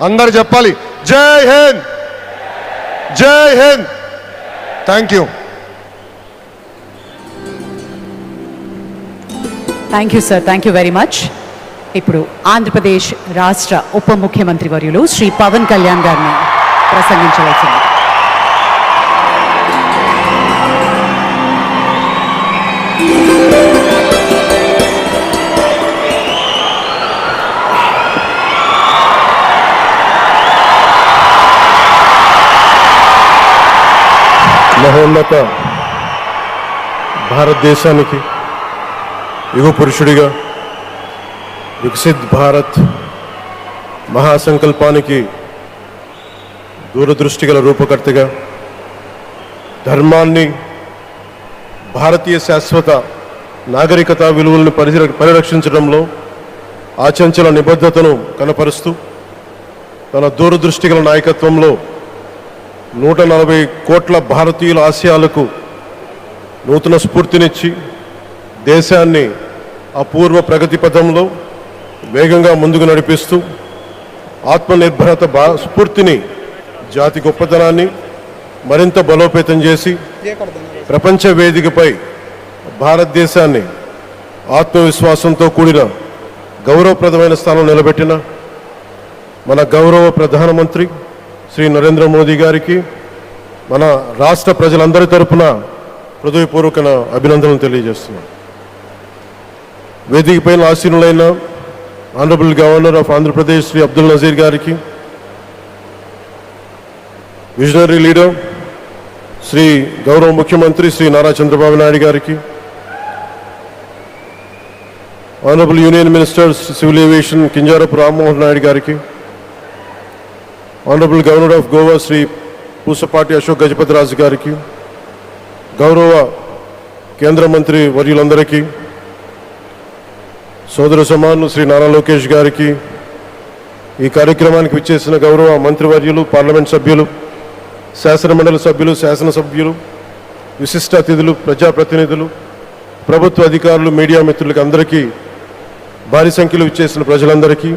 అందరు చెప్పాలి, జై హింద్, జై Hind. Thank you. Thank you sir, thank you very much. ఇప్పుడు ఆంధ్రప్రదేశ్ రాష్ట్ర ఉప ముఖ్యమంత్రి వర్యులు శ్రీ పవన్ కళ్యాణ్ గారిని ప్రసంగించవలసింది. మహోన్నత భారతదేశానికి యుగ పురుషుడిగా, వికసిత్ భారత్ మహాసంకల్పానికి దూరదృష్టి గల రూపకర్తగా, ధర్మాన్ని, భారతీయ శాశ్వత నాగరికత విలువలను పరిరక్షించడంలో ఆచంచల నిబద్ధతను కనపరుస్తూ తన దూరదృష్టి గల నాయకత్వంలో 140 కోట్ల భారతీయుల ఆశయాలకు నూతన స్ఫూర్తినిచ్చి దేశాన్ని అపూర్వ ప్రగతి పథంలో వేగంగా ముందుకు నడిపిస్తూ ఆత్మనిర్భరత స్ఫూర్తిని, జాతి గొప్పతనాన్ని మరింత బలోపేతం చేసి ప్రపంచ వేదికపై భారతదేశాన్ని ఆత్మవిశ్వాసంతో కూడిన గౌరవప్రదమైన స్థానం నిలబెట్టిన మన గౌరవ ప్రధానమంత్రి శ్రీ నరేంద్ర మోదీ గారికి మన రాష్ట్ర ప్రజలందరి తరపున హృదయపూర్వక అభినందనలు తెలియజేస్తున్నాను. వేదిక పైన ఆసీనులైన honourable governor of Andhra Pradesh Shri Abdul Nazir గారికి, విజనరీ లీడర్ శ్రీ గౌరవ ముఖ్యమంత్రి శ్రీ నారా చంద్రబాబు నాయుడు గారికి, honourable union minister civil aviation Kinjarapu Rammohan Naidu గారికి, honourable governor of Goa Shri Pusapati Ashok Gajapathiraju గారికి, గౌరవ కేంద్ర మంత్రి వర్యులందరికీ, సోదర సమానులు శ్రీ నారా లోకేష్ గారికి, ఈ కార్యక్రమానికి విచ్చేసిన గౌరవ మంత్రివర్యులు, పార్లమెంట్ సభ్యులు, శాసనమండలి సభ్యులు, శాసనసభ్యులు, విశిష్ట అతిథులు, ప్రజాప్రతినిధులు, ప్రభుత్వ అధికారులు, మీడియా మిత్రులకి అందరికీ, భారీ సంఖ్యలో విచ్చేసిన ప్రజలందరికీ,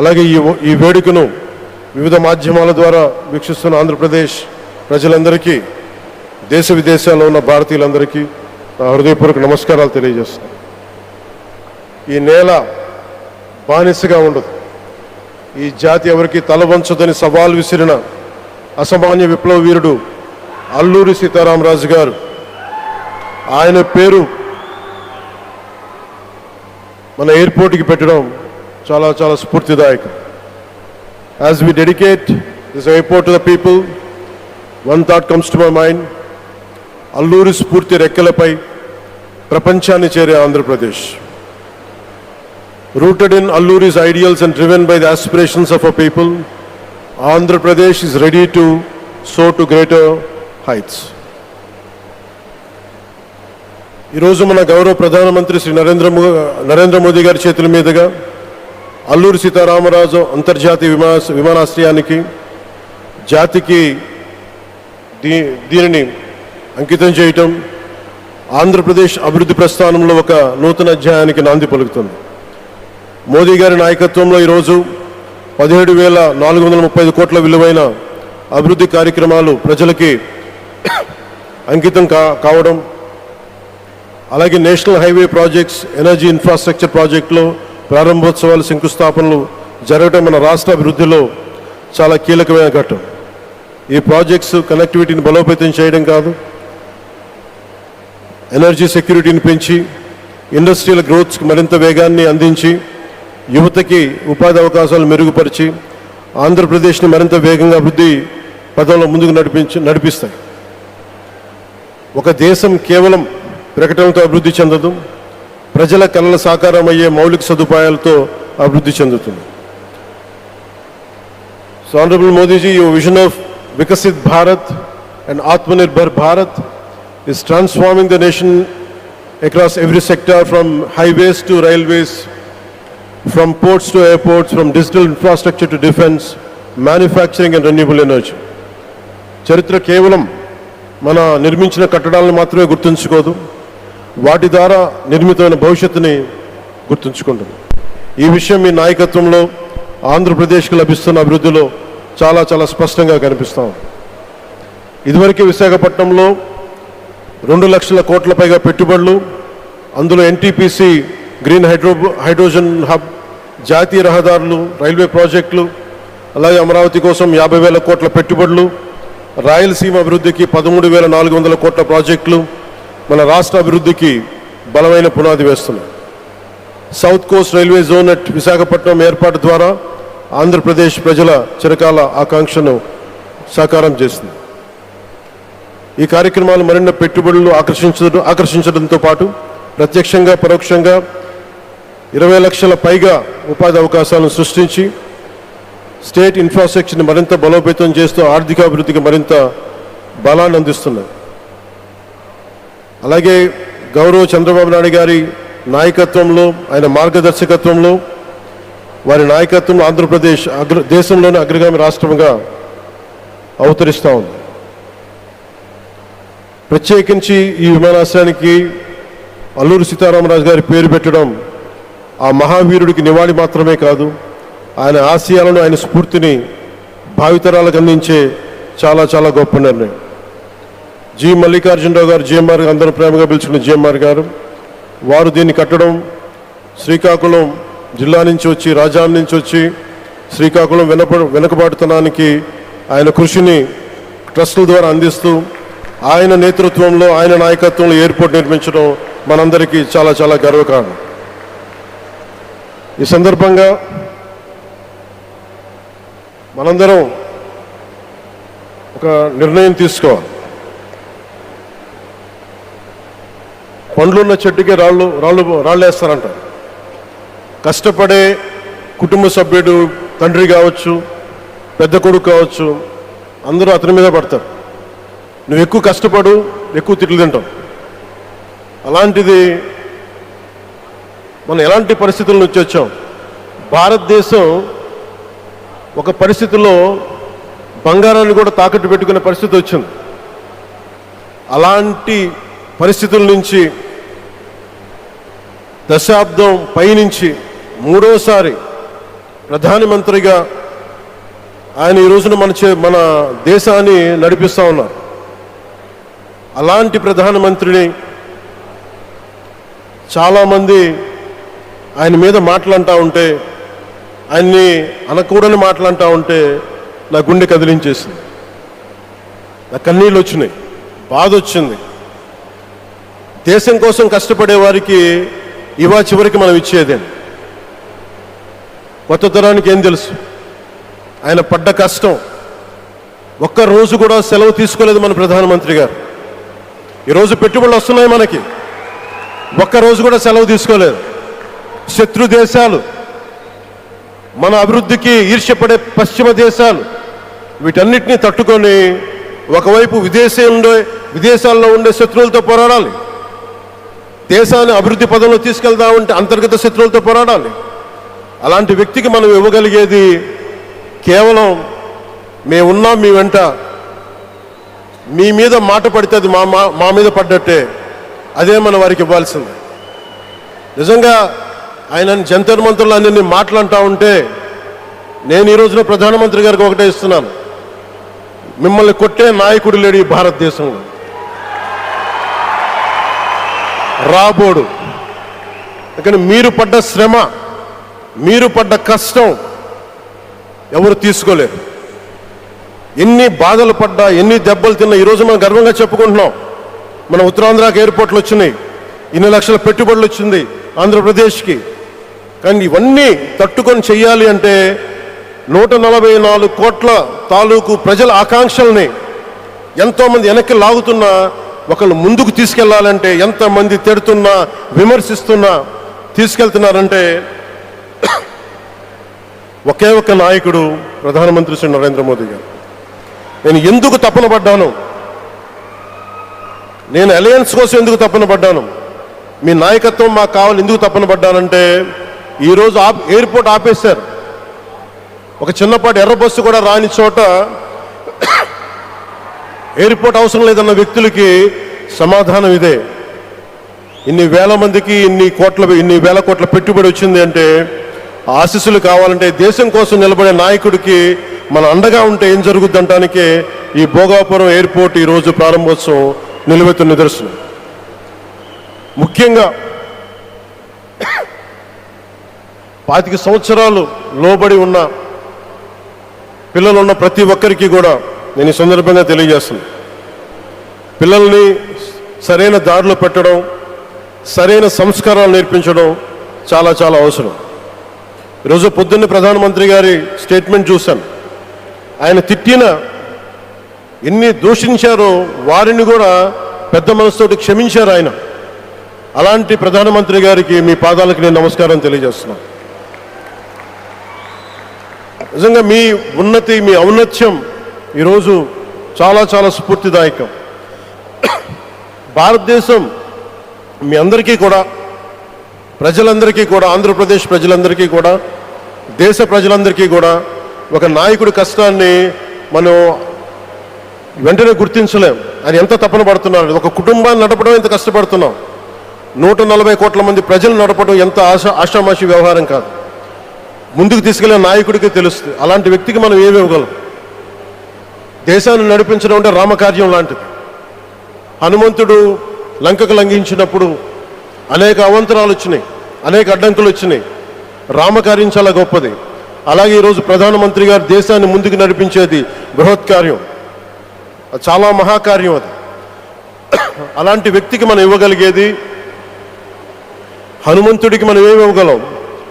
అలాగే ఈ వేడుకను వివిధ మాధ్యమాల ద్వారా వీక్షిస్తున్న ఆంధ్రప్రదేశ్ ప్రజలందరికీ, దేశ విదేశాల్లో ఉన్న భారతీయులందరికీ నా హృదయపూర్వక నమస్కారాలు తెలియజేస్తున్నాను. ఈ నేల బానిసగా ఉండదు, ఈ జాతి ఎవరికి తల వంచదని సవాల్ విసిరిన అసామాన్య విప్లవ వీరుడు అల్లూరి సీతారామరాజు గారు, ఆయన పేరు మన ఎయిర్పోర్ట్కి పెట్టడం చాలా చాలా స్ఫూర్తిదాయకం. As we dedicate this airport to the people, one thought comes to my mind: Alluri స్ఫూర్తి రెక్కలపై ప్రపంచాన్ని చేరే Andhra Pradesh. Rooted in Alluri's ideals and driven by the aspirations of our people, Andhra Pradesh is ready to soar to greater heights. ఈరోజు మన గౌరవ ప్రధానమంత్రి శ్రీ నరేంద్ర మోదీ గారి చేతుల మీదుగా అల్లూరి సీతారామరాజు అంతర్జాతీయ విమానాశ్రయానికి, జాతికి దీనిని అంకితం చేయటం ఆంధ్రప్రదేశ్ అభివృద్ధి ప్రస్థానంలో ఒక నూతన అధ్యాయానికి నాంది పలుకుతుంది. మోదీ గారి నాయకత్వంలో ఈరోజు 17,435 కోట్ల విలువైన అభివృద్ధి కార్యక్రమాలు ప్రజలకి అంకితం కావడం, అలాగే national highway projects, energy infrastructure ప్రాజెక్టులో ప్రారంభోత్సవాలు, శంకుస్థాపనలు జరగడం మన రాష్ట్ర అభివృద్ధిలో చాలా కీలకమైన ఘట్టం. ఈ ప్రాజెక్ట్స్ కనెక్టివిటీని బలోపేతం చేయడం కాదు, ఎనర్జీ సెక్యూరిటీని పెంచి ఇండస్ట్రియల్ గ్రోత్స్కి మరింత వేగాన్ని అందించి యువతకి ఉపాధి అవకాశాలు మెరుగుపరిచి ఆంధ్రప్రదేశ్ని మరింత వేగంగా అభివృద్ధి పదంలో ముందుకు నడిపిస్తాయి. ఒక దేశం కేవలం ప్రకటనలతో అభివృద్ధి చెందదు, ప్రజల కళల సాకారం అయ్యే మౌలిక సదుపాయాలతో అభివృద్ధి చెందుతుంది. So Honorable Modi ji, your vision of Vikasit Bharat and Atmanirbhar Bharat is transforming the nation across every sector, from highways to railways, from ports to airports, from digital infrastructure to defense, manufacturing and renewable energy. చరిత్ర కేవలం మన నిర్మించిన కట్టడాలను మాత్రమే గుర్తుంచుకోదు, వాటి ద్వారా నిర్మితమైన భవిష్యత్తుని గుర్తుంచుకుంటుంది. ఈ విషయం మీ నాయకత్వంలో ఆంధ్రప్రదేశ్కి లభిస్తున్న అభివృద్ధిలో చాలా చాలా స్పష్టంగా కనిపిస్తాం. ఇదివరకే విశాఖపట్నంలో 2 లక్షల కోట్ల పైగా పెట్టుబడులు, అందులో ఎన్టీపీసీ గ్రీన్ హైడ్రోజన్ హబ్, జాతీయ రహదారులు, రైల్వే ప్రాజెక్టులు, అలాగే అమరావతి కోసం 50,000 కోట్ల పెట్టుబడులు, రాయలసీమ అభివృద్ధికి 13,400 కోట్ల ప్రాజెక్టులు మన రాష్ట్ర అభివృద్ధికి బలమైన పునాది వేస్తున్నాయి. South Coast railway zone at Visakhapatnam ఏర్పాటు ద్వారా ఆంధ్రప్రదేశ్ ప్రజల చిరకాల ఆకాంక్షను సాకారం చేస్తుంది. ఈ కార్యక్రమాలు మరిన్ని పెట్టుబడులు ఆకర్షించడంతో పాటు ప్రత్యక్షంగా పరోక్షంగా 20 లక్షల పైగా ఉపాధి అవకాశాలను సృష్టించి స్టేట్ ఇన్ఫ్రాస్ట్రక్చర్ని మరింత బలోపేతం చేస్తూ ఆర్థిక అభివృద్ధికి మరింత బలాన్ని అందిస్తున్నాయి. అలాగే గౌరవ చంద్రబాబు నాయుడు గారి నాయకత్వంలో, ఆయన మార్గదర్శకత్వంలో, వారి నాయకత్వంలో ఆంధ్రప్రదేశ్ దేశంలోని అగ్రగామి రాష్ట్రంగా అవతరిస్తూ ఉంది. ప్రత్యేకించి ఈ విమానాశ్రయానికి అల్లూరి సీతారామరాజు గారి పేరు పెట్టడం ఆ మహావీరుడికి నివాళి మాత్రమే కాదు, ఆయన ఆశయాలను, ఆయన స్ఫూర్తిని భావితరాలకు అందించే చాలా చాలా గొప్ప నిర్ణయం. జి మల్లికార్జునరావు గారు, జిఎంఆర్ అందరూ ప్రేమగా పిలుచుకున్న జిఎంఆర్ గారు, వారు దీన్ని కట్టడం శ్రీకాకుళం జిల్లా నుంచి వచ్చి, రాజధాని నుంచి వచ్చి శ్రీకాకుళం వెనుకబాటుతనానికి ఆయన కృషిని ట్రస్టుల ద్వారా అందిస్తూ ఆయన నేతృత్వంలో, ఆయన నాయకత్వంలో ఎయిర్పోర్ట్ నిర్మించడం మనందరికీ చాలా చాలా గర్వకారణం. ఈ సందర్భంగా మనందరం ఒక నిర్ణయం తీసుకోవాలి. పండ్లున్న చెట్టుకే రాళ్ళేస్తారంటారు. కష్టపడే కుటుంబ సభ్యుడు, తండ్రి కావచ్చు, పెద్ద కొడుకు కావచ్చు, అందరూ అతని మీద పడతారు. నువ్వు ఎక్కువ కష్టపడు, ఎక్కువ తిట్లు తింటావు. అలాంటిది మనం ఎలాంటి పరిస్థితుల నుంచి వచ్చాం? భారతదేశం ఒక పరిస్థితిలో బంగారాన్ని కూడా తాకట్టు పెట్టుకునే పరిస్థితి వచ్చింది. అలాంటి పరిస్థితుల నుంచి దశాబ్దం పైనుంచి 3వసారి ప్రధానమంత్రిగా ఆయన ఈ రోజున మన దేశాన్ని నడిపిస్తూ ఉన్నారు. అలాంటి ప్రధానమంత్రిని చాలామంది ఆయన మీద మాటలంటూ ఉంటే, ఆయన్ని అనకూడని మాటలంటూ ఉంటే నా గుండె కదిలించేసింది, నా కన్నీళ్ళు వచ్చినాయి, బాధ వచ్చింది. దేశం కోసం కష్టపడే వారికి ఇవా చివరికి మనం ఇచ్చేదే. కొత్త తరానికి ఏం తెలుసు? ఆయన పడ్డ కష్టం. ఒక్కరోజు కూడా సెలవు తీసుకోలేదు మన ప్రధానమంత్రి గారు. ఈరోజు పెట్టుబడులు వస్తున్నాయి మనకి, ఒక్కరోజు కూడా సెలవు తీసుకోలేదు. శత్రు దేశాలు, మన అభివృద్ధికి ఈర్ష్యపడే పశ్చిమ దేశాలు, వీటన్నిటినీ తట్టుకొని ఒకవైపు విదేశాల్లో ఉండే శత్రువులతో పోరాడాలి, దేశాన్ని అభివృద్ధి పదంలో తీసుకెళ్దామంటే అంతర్గత శత్రువులతో పోరాడాలి. అలాంటి వ్యక్తికి మనం ఇవ్వగలిగేది కేవలం మేమున్నాం మీ వెంట, మీ మీద మాట పడితే అది మా మీద పడ్డట్టే, అదే మనం వారికి ఇవ్వాల్సింది. నిజంగా ఆయన జంతర్ మంత్రులు అన్ని మాటలంటా ఉంటే నేను ఈ రోజున ప్రధానమంత్రి గారికి ఒకటే ఇస్తున్నాను, మిమ్మల్ని కొట్టే నాయకుడు లేడు ఈ భారతదేశంలో, రాబోడు. కానీ మీరు పడ్డ శ్రమ, మీరు పడ్డ కష్టం ఎవరు తీసుకోలేరు. ఎన్ని బాధలు పడ్డా, ఎన్ని దెబ్బలు తిన్నా ఈరోజు మనం గర్వంగా చెప్పుకుంటున్నాం. మన ఉత్తరాంధ్రకి ఎయిర్పోర్ట్లు వచ్చినాయి, ఇన్ని లక్షల పెట్టుబడులు వచ్చింది ఆంధ్రప్రదేశ్కి. కానీ ఇవన్నీ తట్టుకొని చెయ్యాలి అంటే 144 కోట్ల తాలూకు ప్రజల ఆకాంక్షల్ని ఎంతోమంది వెనక్కి లాగుతున్నా, ఒకళ్ళు ముందుకు తీసుకెళ్లాలంటే ఎంతమంది తిడుతున్నా, విమర్శిస్తున్నా తీసుకెళ్తున్నారంటే ఒకే ఒక్క నాయకుడు ప్రధానమంత్రి శ్రీ నరేంద్ర మోదీ గారు. నేను ఎందుకు తపన పడ్డాను, నేను అలయన్స్ కోసం ఎందుకు తపన పడ్డాను, మీ నాయకత్వం మాకు కావాలి ఎందుకు తపన పడ్డానంటే, ఈరోజు ఎయిర్పోర్ట్ ఆపేశారు. ఒక చిన్నపాటి ఎర్ర బస్సు కూడా రాని చోట ఎయిర్పోర్ట్ అవసరం లేదన్న వ్యక్తులకి సమాధానం ఇదే. ఇన్ని వేల మందికి ఇన్ని వేల కోట్ల పెట్టుబడి వచ్చింది అంటే ఆశీస్సులు కావాలంటే దేశం కోసం నిలబడే నాయకుడికి మన అండగా ఉంటే ఏం జరుగుద్దంటానికే ఈ భోగాపురం ఎయిర్పోర్ట్ ఈరోజు ప్రారంభోత్సవం నిలువెత్తు నిదర్శనం. ముఖ్యంగా 25 సంవత్సరాలు లోబడి ఉన్న పిల్లలు ఉన్న ప్రతి ఒక్కరికి కూడా నేను ఈ సందర్భంగా తెలియజేస్తున్నాను. పిల్లల్ని సరైన దారిలో పెట్టడం, సరైన సంస్కారాలు నేర్పించడం చాలా చాలా అవసరం. ఈరోజు పొద్దున్నే ప్రధానమంత్రి గారి స్టేట్మెంట్ చూశాను. ఆయన తిట్టిన ఎన్ని దూషించారో వారిని కూడా పెద్ద మనసుతోటి క్షమించారు ఆయన. అలాంటి ప్రధానమంత్రి గారికి మీ పాదాలకు నేను నమస్కారం తెలియజేస్తున్నాను. నిజంగా మీ ఉన్నతి, మీ ఔన్నత్యం ఈరోజు చాలా చాలా స్ఫూర్తిదాయకం. భారతదేశం మీ అందరికీ కూడా, ప్రజలందరికీ కూడా, ఆంధ్రప్రదేశ్ ప్రజలందరికీ కూడా, దేశ ప్రజలందరికీ కూడా ఒక నాయకుడి కష్టాన్ని మనం వెంటనే గుర్తించలేం. ఆయన ఎంత తపన పడుతున్నారు. ఒక కుటుంబాన్ని నడపడం ఎంత కష్టపడుతున్నాం. 140 కోట్ల మంది ప్రజలు నడపడం ఎంత ఆషామాషి వ్యవహారం కాదు. ముందుకు తీసుకెళ్లే నాయకుడికి తెలుస్తుంది. అలాంటి వ్యక్తికి మనం ఏమి ఇవ్వగలం. దేశాన్ని నడిపించడం అంటే రామకార్యం లాంటిది. హనుమంతుడు లంకకు లంఘించినప్పుడు అనేక అవంతరాలు వచ్చినాయి, అనేక అడ్డంకులు వచ్చినాయి. రామకార్యం చాలా గొప్పది. అలాగే ఈరోజు ప్రధానమంత్రి గారు దేశాన్ని ముందుకు నడిపించేది బృహత్ కార్యం, చాలా మహాకార్యం అది. అలాంటి వ్యక్తికి మనం ఇవ్వగలిగేది, హనుమంతుడికి మనం ఏమి ఇవ్వగలం?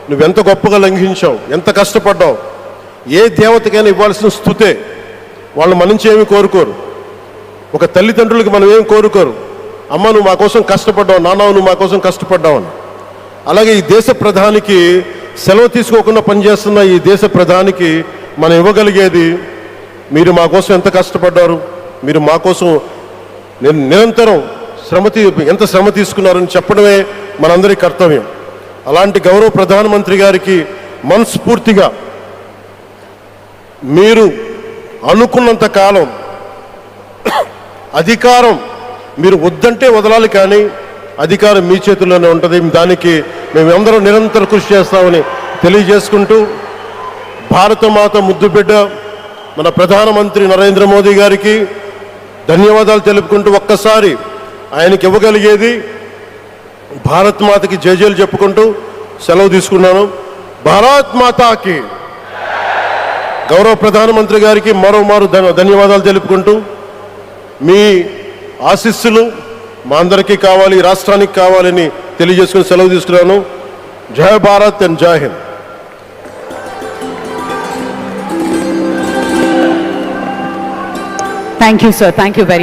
నువ్వెంత గొప్పగా లంఘించావు, ఎంత కష్టపడ్డావు. ఏ దేవతకైనా ఇవ్వాల్సిన స్తుతే. వాళ్ళు మన నుంచి ఏమి కోరుకోరు. ఒక తల్లిదండ్రులకి మనం ఏం కోరుకోరు. అమ్మ నువ్వు మా కోసం కష్టపడ్డావు, నాన్న నువ్వు మా కోసం కష్టపడ్డావు అని. అలాగే ఈ దేశ ప్రధానికి, సెలవు తీసుకోకుండా పనిచేస్తున్న ఈ దేశ ప్రధానికి మనం ఇవ్వగలిగేది, మీరు మా కోసం ఎంత కష్టపడ్డారు, మీరు మా కోసం నిరంతరం ఎంత శ్రమ తీసుకున్నారని చెప్పడమే మనందరి కర్తవ్యం. అలాంటి గౌరవ ప్రధానమంత్రి గారికి మనస్ఫూర్తిగా మీరు అనుకున్నంత కాలం అధికారం మీరు వద్దంటే వదలాలి, కానీ అధికారం మీ చేతుల్లోనే ఉంటుంది. దానికి మేమందరం నిరంతరం కృషి చేస్తామని తెలియజేసుకుంటూ, భారతమాత ముద్దుబిడ్డ మన ప్రధానమంత్రి నరేంద్ర మోదీ గారికి ధన్యవాదాలు తెలుపుకుంటూ, ఒక్కసారి ఆయనకి ఇవ్వగలిగేది భారత్ మాతకి జయజయలు చెప్పుకుంటూ సెలవు తీసుకున్నాను. భారత్ మాతాకి. గౌరవ ప్రధానమంత్రి గారికి మరోమారు ధన్యవాదాలు తెలుపుకుంటూ, మీ ఆశీస్సులు మా అందరికీ కావాలి, రాష్ట్రానికి కావాలని తెలియజేసుకుని సెలవు తీసుకున్నాను. జై భారత్ అండ్ జై Hind. Thank you sir, thank you very